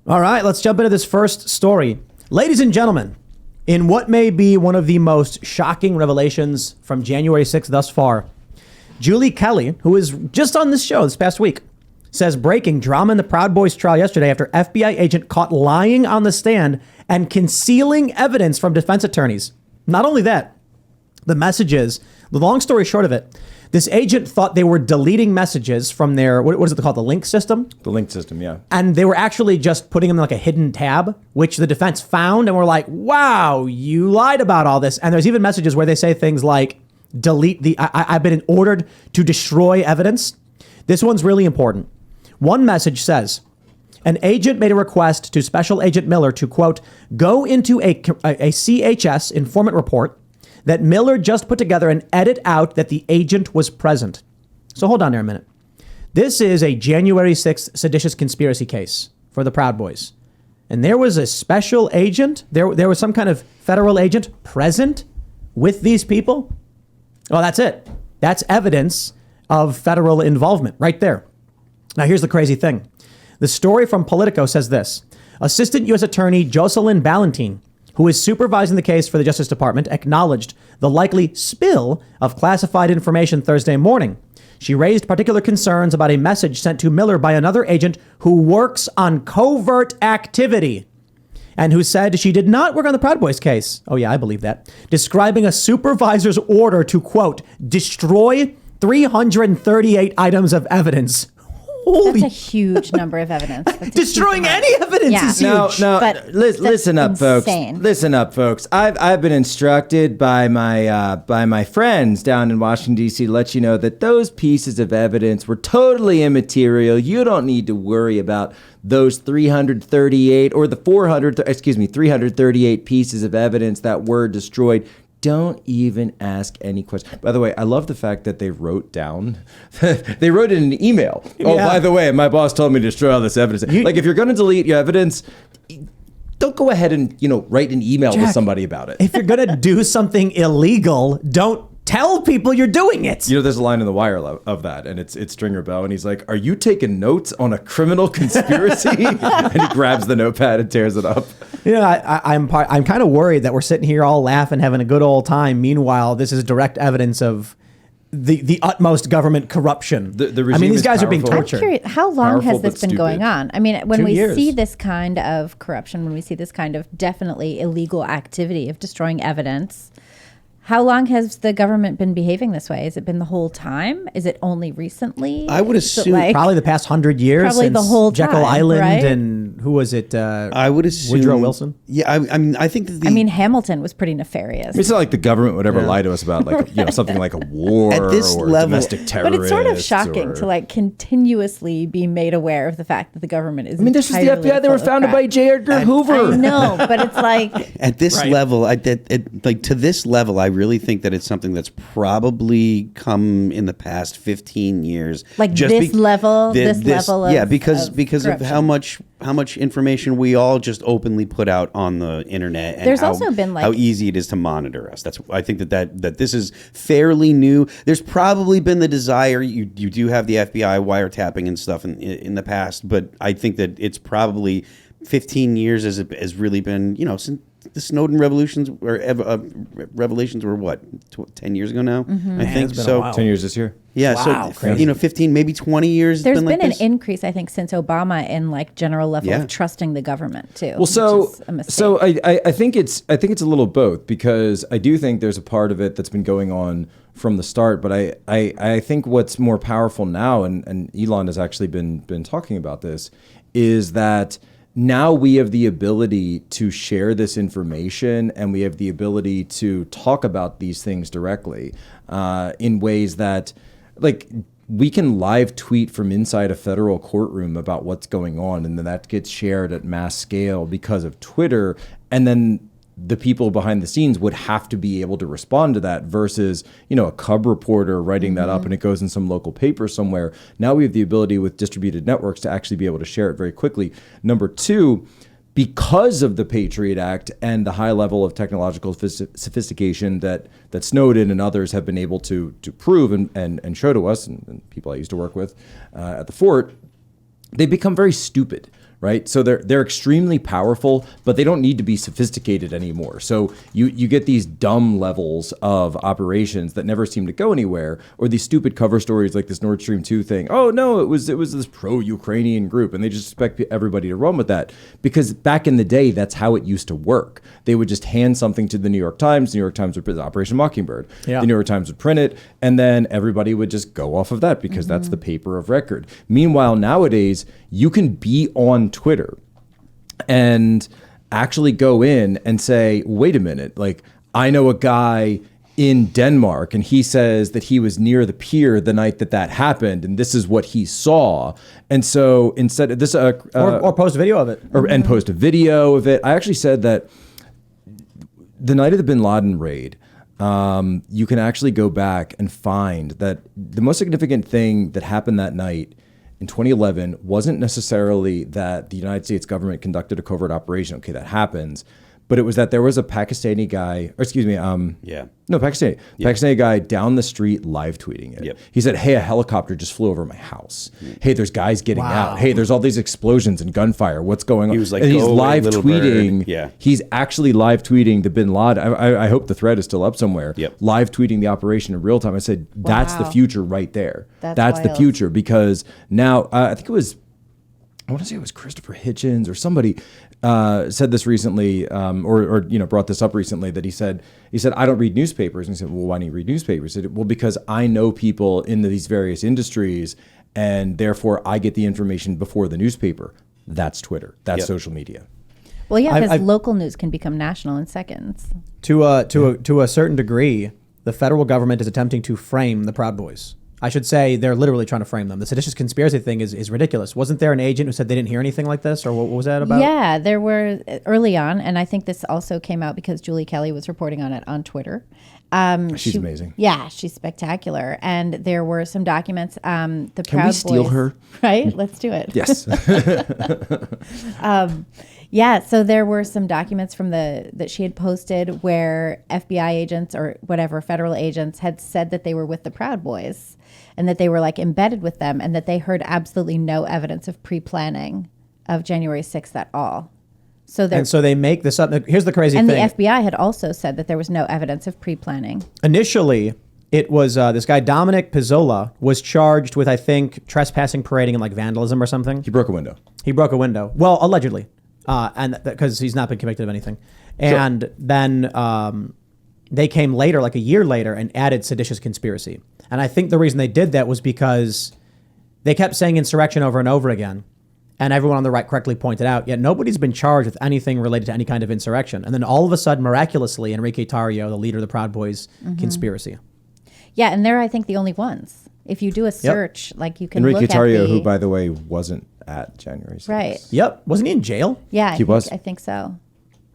All right, let's jump into this first story. Ladies and gentlemen, in what may be one of the most shocking revelations from January 6th thus far, Julie Kelly, who was just on this show this past week, says breaking drama in the Proud Boys trial yesterday after FBI agent caught lying on the stand and concealing evidence from defense attorneys. Not only that, the messages, the long story short of it, this agent thought they were deleting messages from their, what is it called, the link system? The link system, yeah. And they were actually just putting them in like a hidden tab, which the defense found and were like, wow, you lied about all this. And there's even messages where they say things like, delete the, I've been ordered to destroy evidence. This one's really important. One message says, an agent made a request to Special Agent Miller to, quote, go into a CHS informant report that Miller just put together and edit out that the agent was present. So hold on there a minute. This is a January 6th seditious conspiracy case for the Proud Boys. And there was a special agent, there was some kind of federal agent present with these people. Well, that's it. That's evidence of federal involvement right there. Now, here's the crazy thing. The story from Politico says this. Assistant U.S. Attorney Jocelyn Ballantine, who is supervising the case for the Justice Department, acknowledged the likely spill of classified information Thursday morning. She raised particular concerns about a message sent to Miller by another agent who works on covert activity and who said she did not work on the Proud Boys case. Oh, yeah, I believe that. Describing a supervisor's order to, quote, destroy 338 items of evidence. Holy That's a huge number of evidence. Destroying any evidence is huge. No, listen up, insane. folks. Listen up, folks. I've been instructed by my friends down in Washington, D.C. to let you know that those pieces of evidence were totally immaterial. You don't need to worry about those 338 or the 338 pieces of evidence that were destroyed. Don't even ask any questions. By the way, I love the fact that they wrote down, they wrote it in an email. Yeah. Oh, by the way, my boss told me to destroy all this evidence. Like, if you're going to delete your evidence, don't go ahead and, write an email with somebody about it. If you're going to do something illegal, don't tell people you're doing it. There's a line in The Wire of that, and it's Stringer Bell, and he's like, are you taking notes on a criminal conspiracy? And he grabs the notepad and tears it up. I'm kind of worried that we're sitting here all laughing, having a good old time. Meanwhile, this is direct evidence of the utmost government corruption. The regime these guys powerful. are being tortured. I'm curious, how long has this been going on? I mean, when 2 we years. see this kind of corruption, when we see this kind of definitely illegal activity of destroying evidence, how long has the government been behaving this way? Has it been the whole time? Is it only recently? I would assume probably the past 100 years. Probably since the whole Jekyll time, Island, right? and who was it? I would assume Woodrow Wilson. Yeah, I think that Hamilton was pretty nefarious. It's not like the government would ever lie to us about something like a war At this or level, domestic terrorists. But it's sort of shocking to continuously be made aware of the fact that the government is. This is the FBI. They were founded by J. Edgar Hoover. I know, but it's like at this level, to this level, I really think that it's something that's probably come in the past 15 years. Like this level of because of how corruption. much information we all just openly put out on the internet, and There's also been how easy it is to monitor us. I think that this is fairly new. There's probably been the desire. You do have the FBI wiretapping and stuff in the past, but I think that it's probably 15 years has really been since the Snowden revelations were 10 years ago now. Mm-hmm. I think so. 10 years this year. Yeah, wow, so crazy. 15, maybe 20 years. There's been been like an increase, I think, since Obama in general level of trusting the government too. Well, so which is a mistake. so I think it's a little both, because I do think there's a part of it that's been going on from the start, but I think what's more powerful now, and Elon has actually been talking about this, is that now we have the ability to share this information, and we have the ability to talk about these things directly in ways that, like, we can live tweet from inside a federal courtroom about what's going on, and then that gets shared at mass scale because of Twitter, and then the people behind the scenes would have to be able to respond to that versus, a cub reporter writing that up and it goes in some local paper somewhere. Now we have the ability with distributed networks to actually be able to share it very quickly. Number two, because of the Patriot Act and the high level of technological sophistication that Snowden and others have been able to prove and show to us, and people I used to work with at the fort, they become very stupid. right? So they're extremely powerful, but they don't need to be sophisticated anymore. So you get these dumb levels of operations that never seem to go anywhere, or these stupid cover stories like this Nord Stream 2 thing. Oh no, it was this pro-Ukrainian group, and they just expect everybody to run with that, because back in the day, that's how it used to work. They would just hand something to the New York Times. The New York Times would put Operation Mockingbird. Yeah. The New York Times would print it, and then everybody would just go off of that because that's the paper of record. Meanwhile, nowadays, you can be on Twitter and actually go in and say, wait a minute, like, I know a guy in Denmark, and he says that he was near the pier the night that happened, and this is what he saw. And so instead of this, or post a video of it, and post a video of it. I actually said that the night of the bin Laden raid, you can actually go back and find that the most significant thing that happened that night in 2011 wasn't necessarily that the United States government conducted a covert operation. Okay, that happens. But it was that there was a Pakistani guy, Pakistani guy down the street live tweeting it. Yep. He said, hey, a helicopter just flew over my house. Hey, there's guys getting out. Hey, there's all these explosions and gunfire. What's going on? He was like, and he's "Go away, live little tweeting. bird." Yeah. He's actually live tweeting the bin Laden. I hope the thread is still up somewhere. Yep. Live tweeting the operation in real time. I said, that's the Wow. future right there. That's the wild. future, because now I think it was, I want to say it was Christopher Hitchens or somebody said this recently, or brought this up recently, that he said I don't read newspapers. And he said, well, why don't you read newspapers? He said, well, because I know people in these various industries, and therefore I get the information before the newspaper. That's Twitter. That's social media. Well, yeah, because I've- local news can become national in seconds. to a certain degree, the federal government is attempting to frame the Proud Boys. I should say they're literally trying to frame them. The seditious conspiracy thing is ridiculous. Wasn't there an agent who said they didn't hear anything like this, or what was that about? Yeah, there were early on, and I think this also came out because Julie Kelly was reporting on it on Twitter. She's amazing. Yeah, she's spectacular. And there were some documents. The Can Proud we steal Boys, her? Right? Let's do it. Yes. Yeah, so there were some documents from that she had posted where FBI agents or whatever federal agents had said that they were with the Proud Boys and that they were like embedded with them, and that they heard absolutely no evidence of pre-planning of January 6th at all. So And so they make this up. Here's the crazy and thing. the FBI had also said that there was no evidence of pre-planning. Initially, it was this guy, Dominic Pizzola, was charged with, I think, trespassing, parading, and like vandalism or something. He broke a window. He broke a window. Well, allegedly. And because he's not been convicted of anything. And then they came later, like a year later, and added seditious conspiracy. And I think the reason they did that was because they kept saying insurrection over and over again. And everyone on the right correctly pointed out, yet nobody's been charged with anything related to any kind of insurrection. And then all of a sudden, miraculously, Enrique Tarrio, the leader of the Proud Boys, conspiracy. Yeah, and they're, I think, the only ones. If you do a search, like you can Enrique look Tarrio, at who, by the way, wasn't at January 6th. Right. Yep. Wasn't he in jail? Yeah, He was. I think so.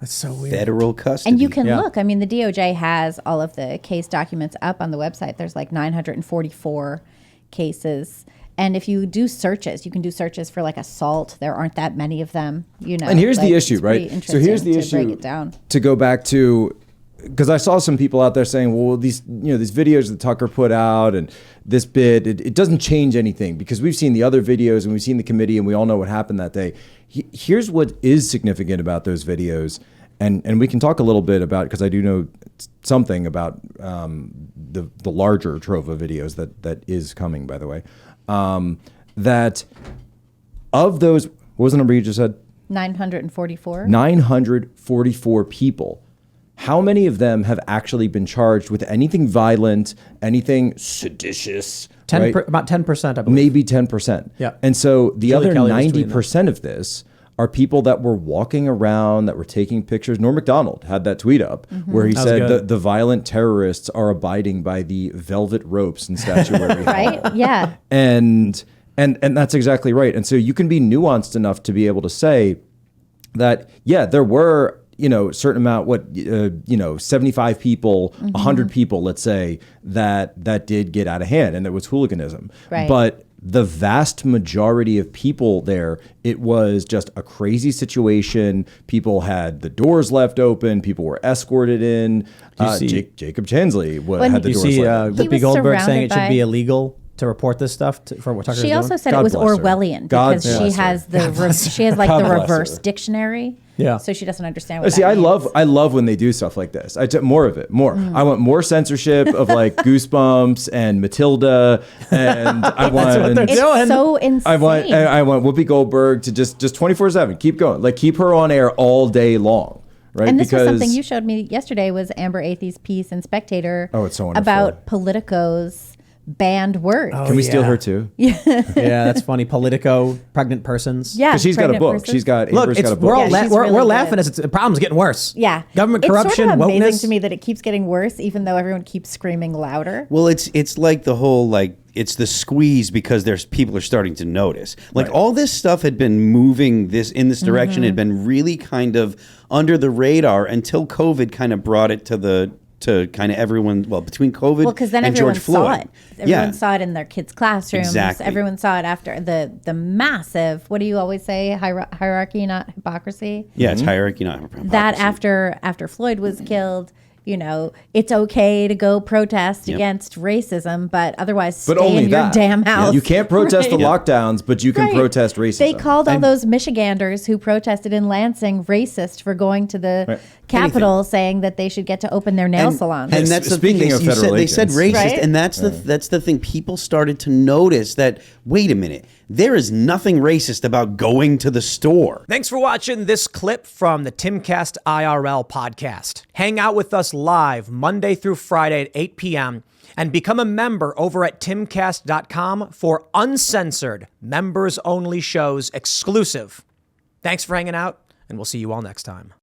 That's so weird. Federal custody. And you can Yeah. look. I mean, the DOJ has all of the case documents up on the website. There's like 944 cases. And if you do searches, you can do searches for like assault. There aren't that many of them, And here's the issue, right? So here's the issue. Break it down. To go back to, because I saw some people out there saying, well, these videos that Tucker put out and this bit, it doesn't change anything because we've seen the other videos and we've seen the committee and we all know what happened that day. Here's what is significant about those videos. And we can talk a little bit about, because I do know something about the larger trove of videos that is coming, by the way. That of those, what was the number you just said? 944. 944 people. How many of them have actually been charged with anything violent, anything seditious? Right? About 10%, I believe. Maybe 10%. Yeah. And so the Julie other Kelly was tweeting 90% of this are people that were walking around, that were taking pictures. Norm Macdonald had that tweet up where he That was said good. the violent terrorists are abiding by the velvet ropes in Statuary Hall. Right? Yeah. And that's exactly right. And so you can be nuanced enough to be able to say that, yeah, there were, a certain amount, 75 people, 100 people, let's say, that did get out of hand and it was hooliganism. Right. But the vast majority of people there, it was just a crazy situation. People had the doors left open. People were escorted in. see- Jacob Chansley When had the You doors see left open. He Whoopi was Goldberg saying surrounded it should be by- illegal to report this stuff for what Tucker's She doing? also said God it was bless her. Orwellian God because bless she her. has the she has like God the bless reverse her. dictionary. Yeah. So she doesn't understand what See, that I means. love when they do stuff like this. I took more of it, more. I want more censorship of like Goosebumps and Matilda, and I want what they're It's doing. so insane. I want Whoopi Goldberg to just 24/7 keep going, like keep her on air all day long, right? And this was something you showed me yesterday was Amber Athey's piece in Spectator Oh, it's so wonderful. about Politico's banned words. Can we steal her too? Yeah, that's funny. Politico, pregnant persons. Yeah, Because she's got a pregnant book. person. She's got Look, Amber's it's, got a book. we're all Yeah, she's we're really laughing good. as the problem's getting worse. Yeah. Government It's corruption, sort of amazing wokeness. to me that it keeps getting worse even though everyone keeps screaming louder. Well, it's like the whole like it's the squeeze because there's people are starting to notice. Like Right. all this stuff had been moving in this direction, had been really kind of under the radar until COVID kind of brought it to kind of everyone. Well, between COVID Well, because then and everyone George Floyd, saw it. Everyone saw it in their kids' classrooms. Exactly. Everyone saw it after the massive. What do you always say? Hierarchy, not hypocrisy. Yeah, it's hierarchy, not hypocrisy. That after Floyd was killed, you know, it's okay to go protest against racism, but otherwise stay But only in your that. damn house. You can't protest the Right. lockdowns, but you can Right. protest racism. They called all those Michiganders who protested in Lansing racist for going to the Right. Capitol, saying that they should get to open their nail salons. And that's the Speaking thing. of You federal they said agents. racist, Right? and that's the thing. People started to notice that. Wait a minute, there is nothing racist about going to the store. Thanks for watching this clip from the Timcast IRL podcast. Hang out with us live Monday through Friday at 8 p.m. and become a member over at timcast.com for uncensored, members-only shows exclusive. Thanks for hanging out, and we'll see you all next time.